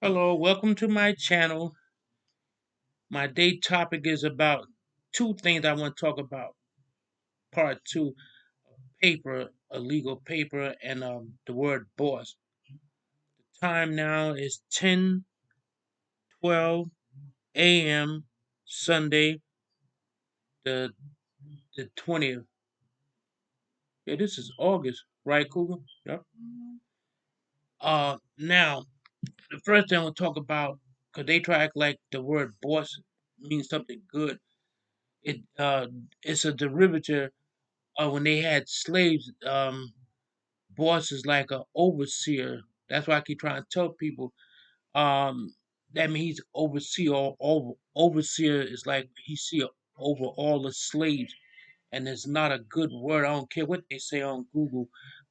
Hello, welcome to my channel. My day topic is about two things I want to talk about. Part two, paper, a legal paper, and the word boss. Time now is 10:12 a.m. Sunday, the 20th. Yeah, this is August, right, Cougar? Yep. Now, the first thing I want to talk about, because they try to act like the word boss means something good. It's a derivative when they had slaves, boss is like a overseer. That's why I keep trying to tell people. Um, that means he's overseer. Or overseer is like he see over all the slaves, and it's not a good word. I don't care what they say on Google.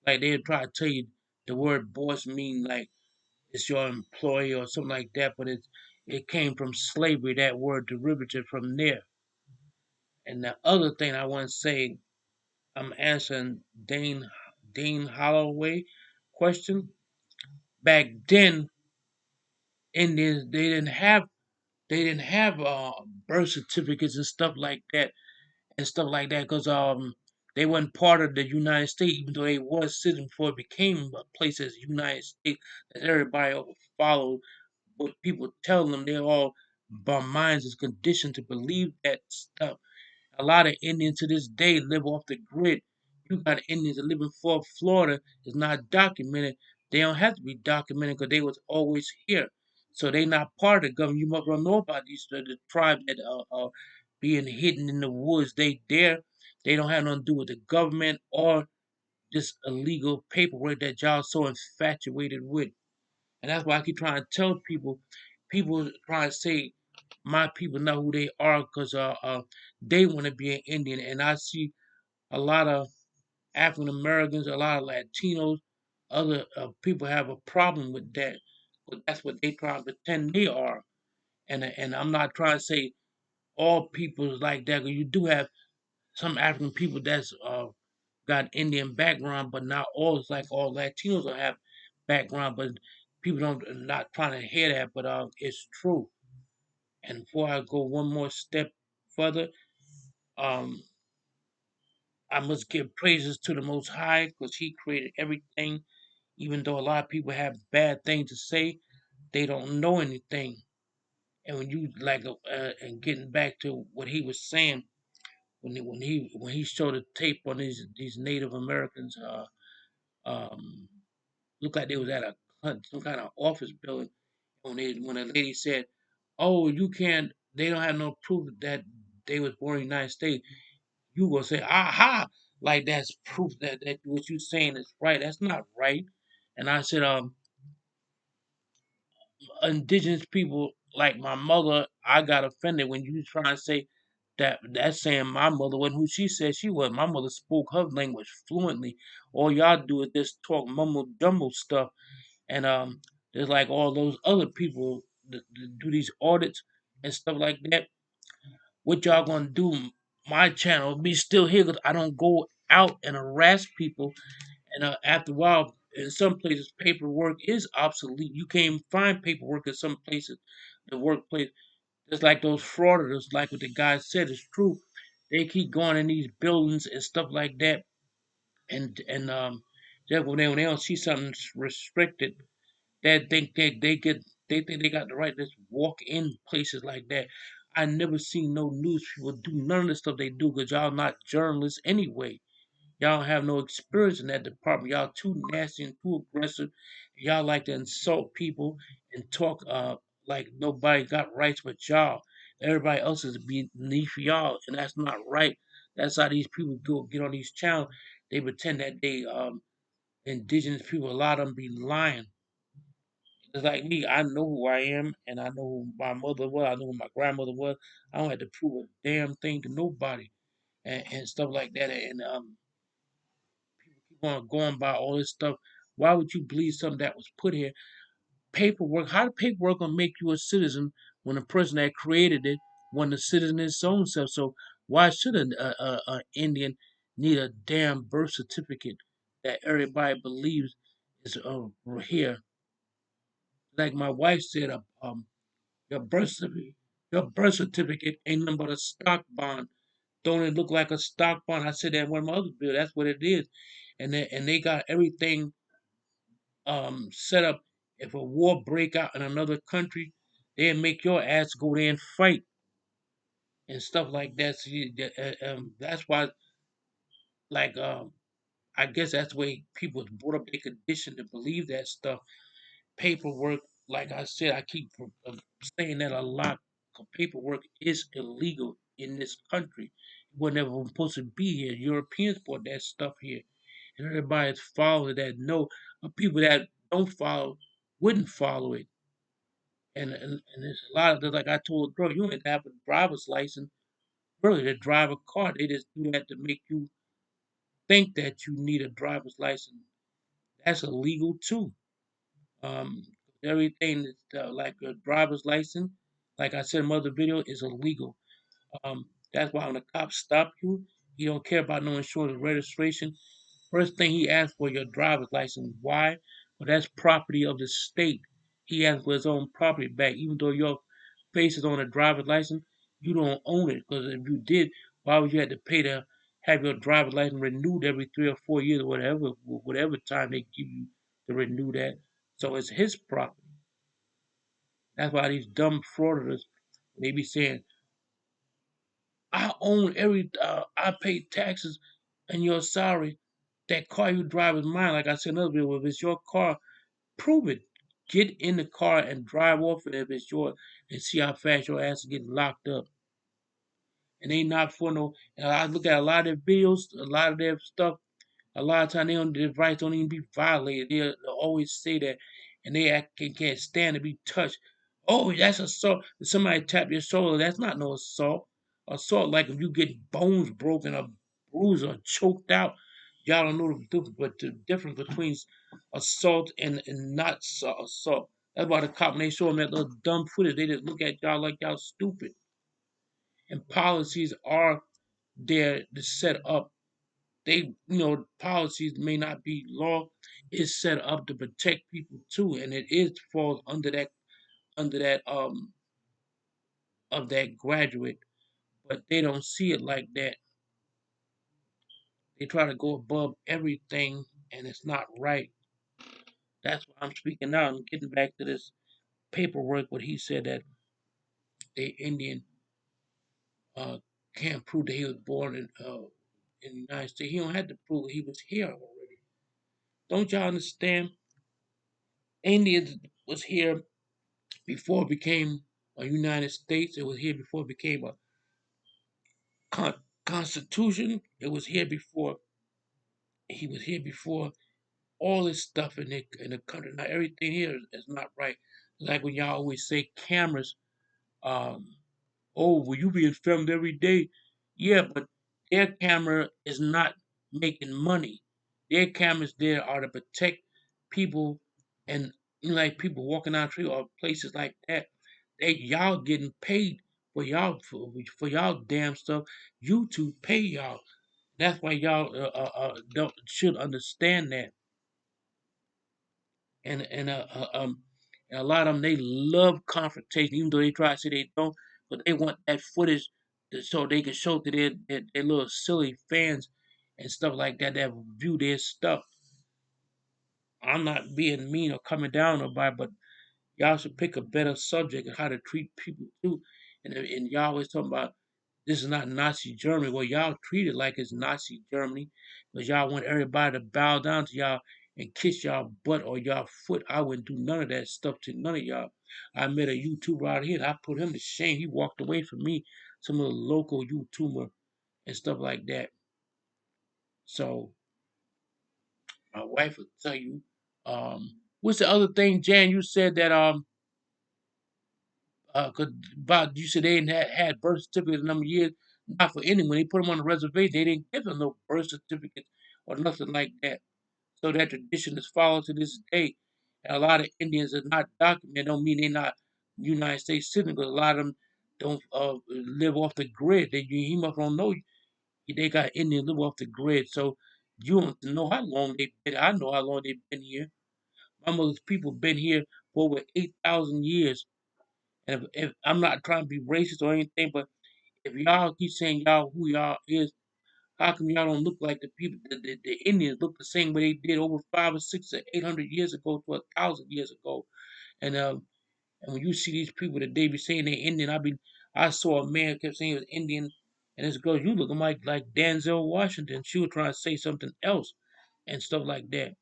Like they try to tell you the word boss mean like it's your employee or something like that, but it came from slavery. That word derivative from there. And the other thing I want to say, I'm answering Dane Holloway question. Back then, Indians they didn't have birth certificates and stuff like that because they weren't part of the United States, even though they was citizens before it became a place as United States that everybody followed what people tell them. They're all, our minds is conditioned to believe that stuff. A lot of Indians to this day live off the grid. You got Indians that live in Fort Florida is not documented. They don't have to be documented because they was always here. So they not part of the government. You must well know about these the tribe that being hidden in the woods. They there. They don't have nothing to do with the government or this illegal paperwork that y'all so infatuated with. And that's why I keep trying to tell people. People try to say my people know who they are because they want to be an Indian, and I see a lot of African Americans, a lot of Latinos, other people have a problem with that. But that's what they try to pretend they are, and I'm not trying to say all people is like that. 'Cause you do have some African people that's got Indian background, but not all. It's like all Latinos will have background, but people don't not trying to hear that, but it's true. And before I go one more step further, um, I must give praises to the Most High because He created everything. Even though a lot of people have bad things to say, they don't know anything. And when you and getting back to what he was saying when he showed a tape on these Native Americans, um, looked like they was at some kind of office building. When a lady said, "Oh, you can't," they don't have no proof that they was born in the United States. You gonna say, "Aha!" Like that's proof that what you saying is right. That's not right. And I said, indigenous people like my mother, I got offended when you trying to say that's saying my mother wasn't who she said she was. My mother spoke her language fluently. All y'all do is just talk mumble jumble stuff. And there's like all those other people that do these audits and stuff like that. What y'all gonna do? My channel be still here because I don't go out and harass people. And after a while, in some places, paperwork is obsolete. You can't even find paperwork in some places, the workplace. Just like those frauditors, like what the guy said is true. They keep going in these buildings and stuff like that, and just when they don't see something restricted, they think they got the right to just walk in places like that. I never seen no news people do none of the stuff they do because y'all not journalists anyway. Y'all don't have no experience in that department. Y'all too nasty and too aggressive. Y'all like to insult people and talk like nobody got rights but y'all. Everybody else is beneath y'all, and that's not right. That's how these people go get on these channels. They pretend that they indigenous people. A lot of them be lying. It's like me. I know who I am, and I know who my mother was. I know who my grandmother was. I don't have to prove a damn thing to nobody, and stuff like that. And people keep on going by all this stuff. Why would you believe something that was put here? Paperwork. How the paperwork gonna make you a citizen when the person that created it wasn't a citizen his own self? So why should a Indian need a damn birth certificate that everybody believes is here? Like my wife said, your birth certificate, your birth certificate ain't nothing but a stock bond. Don't it look like a stock bond? I said that in one of my other bills. That's what it is. And they got everything set up. If a war break out in another country, they'll make your ass go there and fight and stuff like that. So that's why, like, I guess that's the way people was brought up. They conditioned to believe that stuff. Paperwork, like I said, I keep saying that a lot. 'Cause paperwork is illegal in this country. It was never supposed to be here. Europeans brought that stuff here, and everybody's following that. No, people that don't follow wouldn't follow it. And there's a lot of like I told a girl, you don't have to have a driver's license really to drive a car. They just do that to make you think that you need a driver's license. That's illegal too. Um, everything that's like a driver's license, like I said in my other video, is illegal. That's why when the cops stop you, he don't care about no insurance or registration. First thing he asks for your driver's license. Why? Well, that's property of the state. He asks for his own property back, even though your face is on a driver's license. You don't own it because if you did, why would you have to pay to have your driver's license renewed every 3 or 4 years or whatever time they give you to renew that? So it's his property. That's why these dumb fraudsters they be saying, "I own I pay taxes, and you're sorry. That car you drive is mine." Like I said in another video, if it's your car, prove it. Get in the car and drive off it if it's yours, and see how fast your ass is getting locked up. And they not for no. And I look at a lot of their videos, a lot of their stuff. A lot of time their rights don't even be violated. They'll always say that, and they can't stand to be touched. Oh, that's assault. If somebody tap your shoulder, that's not no assault. Assault, like if you get bones broken or bruised or choked out. Y'all don't know the difference between assault and not assault. That's why the cop, when they show them that little dumb footage, they just look at y'all like y'all stupid. And policies are there to set up policies may not be law. It's set up to protect people too, and it is falls under that of that graduate, but they don't see it like that. They try to go above everything, and it's not right. That's why I'm speaking out and getting back to this paperwork. What he said that the Indian uh can't prove that he was born in the United States. He don't have to prove he was here already. Don't y'all understand? Indians was here before it became a United States. It was here before it became a constitution. It was here before he was here before all this stuff in the country. Now everything here is not right. Like when y'all always say cameras, um, oh, well, you being filmed every day. Yeah, but their camera is not making money. Their cameras there are to protect people and like people walking down the street or places like that. Y'all getting paid for y'all damn stuff. YouTube pay y'all. That's why y'all don't should understand that. And a lot of them they love confrontation, even though they try to say they don't, but they want that footage so they can show to their little silly fans and stuff like that that view their stuff. I'm not being mean or coming down on nobody, but y'all should pick a better subject of how to treat people too. And y'all always talking about this is not Nazi Germany. Well, y'all treat it like it's Nazi Germany because y'all want everybody to bow down to y'all and kiss y'all butt or y'all foot. I wouldn't do none of that stuff to none of y'all. I met a YouTuber out here and I put him to shame. He walked away from me, some of the local YouTuber and stuff like that. So my wife will tell you. What's the other thing, Jan? You said that 'cause about you said they didn't had birth certificates a number of years. Not for anyone. They put them on the reservation. They didn't give them no birth certificates or nothing like that. So that tradition is followed to this day. And a lot of Indians are not documented. Don't mean they're not United States citizens, but a lot of them don't live off the grid. He must don't know they got Indians live off the grid. So you don't know how long they've been. I know how long they've been here. My mother's people been here for over 8,000 years. And if I'm not trying to be racist or anything, but if y'all keep saying y'all who y'all is, how come y'all don't look like the people, the Indians look the same way they did over 5 or 6 or 800 years ago to 1,000 years ago? And and when you see these people that they be saying they're Indian, I saw a man kept saying he was Indian, and this girl, you looking like Denzel Washington. She was trying to say something else and stuff like that.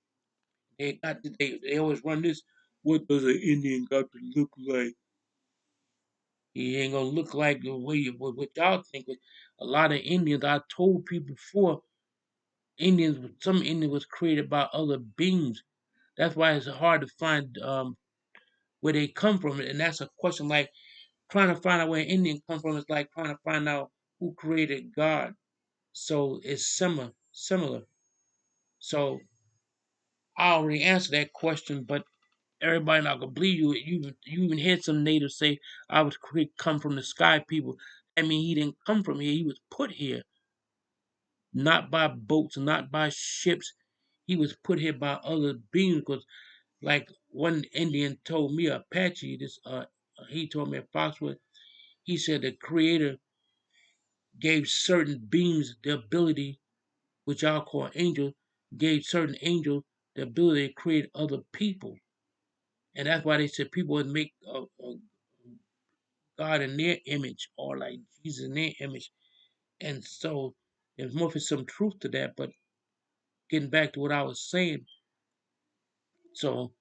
They always run this. What does an Indian got to look like? He ain't gonna look like the way what y'all think. A lot of Indians, I told people before, some Indian was created by other beings. That's why it's hard to find where they come from, and that's a question like trying to find out where an Indian come from is like trying to find out who created God. So it's similar. So I already answered that question, but everybody not gonna believe you. You even heard some natives say I was come from the sky people. I mean, he didn't come from here. He was put here, not by boats, not by ships. He was put here by other beings. Because, like one Indian told me, Apache, he told me at Foxwood, he said the Creator gave certain beings the ability, which I'll call angels, gave certain angels the ability to create other people. And that's why they said people would make a God in their image or like Jesus in their image. And so there's more for some truth to that. But getting back to what I was saying, so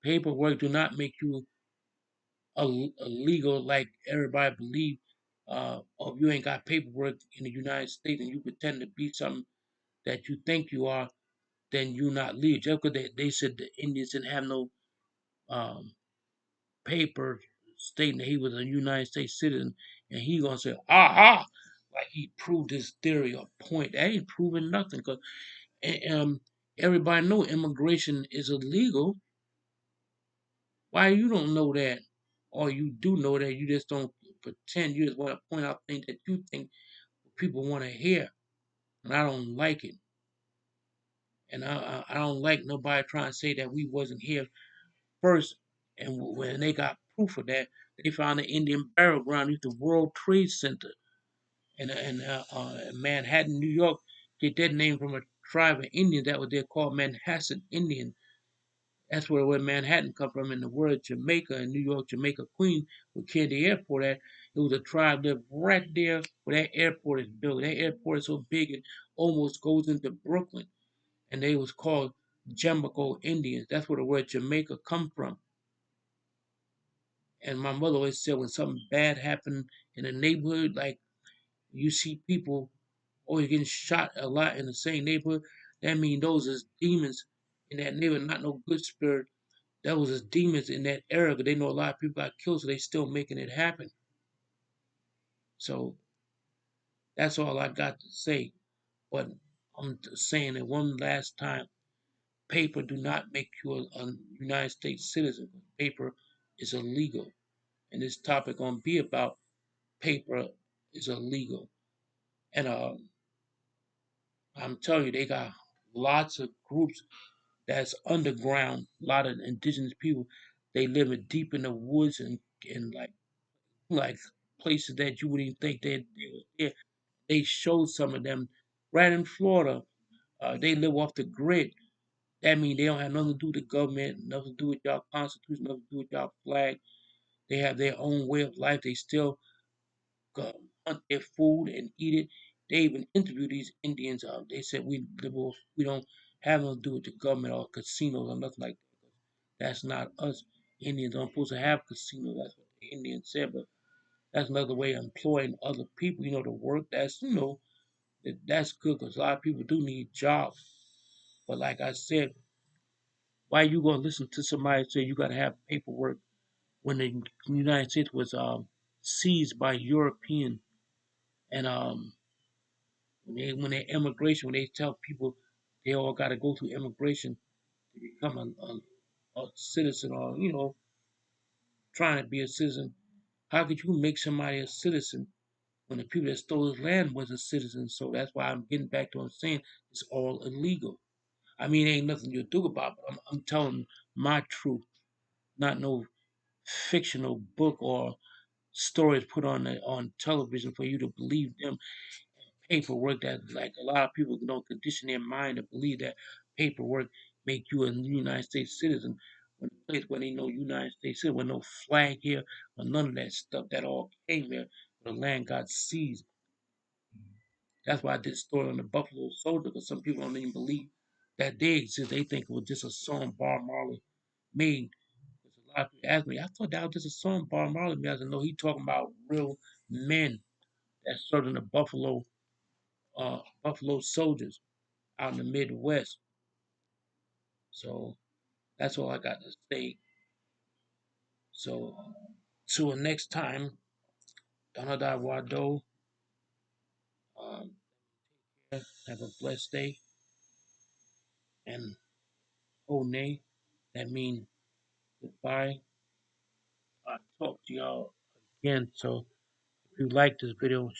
paperwork do not make you illegal like everybody believe. Or if you ain't got paperwork in the United States and you pretend to be something that you think you are, then you not legal. Just because they said the Indians didn't have no um, paper stating that he was a United States citizen, and he gonna say, aha, like he proved his theory or point. That ain't proving nothing, because um, everybody know immigration is illegal. Why you don't know that? Or you do know that, you just don't pretend. You just want to point out things that you think people want to hear, and I don't like it. And I don't like nobody trying to say that we wasn't here first. And when they got proof of that, they found the Indian burial ground at the World Trade Center in Manhattan, New York. Get that name from a tribe of Indians that was there called Manhasset Indian. That's where Manhattan come from. And the word Jamaica in New York, Jamaica Queen, where Kennedy Airport at, it was a tribe that right there where that airport is built. That airport is so big it almost goes into Brooklyn. And they was called Jamico Indians. That's where the word Jamaica come from. And my mother always said when something bad happened in a neighborhood, like you see people always getting shot a lot in the same neighborhood, that means those is demons in that neighborhood, not no good spirit. Those is demons in that area, because they know a lot of people got killed, so they still making it happen. So that's all I got to say. But I'm saying it one last time. Paper do not make you a United States citizen. Paper is illegal. And this topic gonna be about paper is illegal. And I'm telling you, they got lots of groups that's underground. A lot of indigenous people, they live deep in the woods and like places that you wouldn't even think they was there. They showed some of them right in Florida. They live off the grid. That means they don't have nothing to do with the government, nothing to do with y'all constitution, nothing to do with y'all flag. They have their own way of life. They still hunt their food and eat it. They even interview these Indians. They said we don't have nothing to do with the government or casinos or nothing like that. That's not us. Indians aren't supposed to have casinos. That's what the Indians said. But that's another way of employing other people. To work. That's good, because a lot of people do need jobs. But like I said, why you gonna listen to somebody say you gotta have paperwork when the United States was seized by European, and when they immigration, when they tell people they all got to go through immigration to become a citizen, or trying to be a citizen. How could you make somebody a citizen when the people that stole his land was a citizen? So that's why I'm getting back to what I'm saying. It's all illegal. I mean, ain't nothing you do about it, but I'm telling my truth. not no fictional book or stories put on television for you to believe them. Paperwork that like a lot of people don't condition their mind to believe that paperwork make you a United States citizen. When a place where they know United States citizen with no flag here or none of that stuff that all came here, the land got seized. That's why I did a story on the Buffalo Soldier because some people don't even believe that they exist. They think it was just a song Bob Marley made. Because a lot of people ask me, I thought that was just a song Bob Marley made. I said, no, he talking about real men that served in the Buffalo soldiers out in the Midwest. So that's all I got to say. So till next time, Donald Wado, um, have a blessed day. And One, that means goodbye. I'll talk to y'all again. So if you like this video,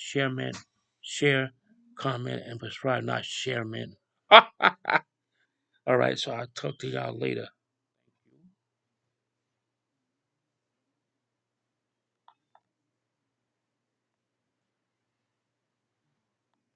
share, comment, and subscribe, not share, man. All right, so I'll talk to y'all later.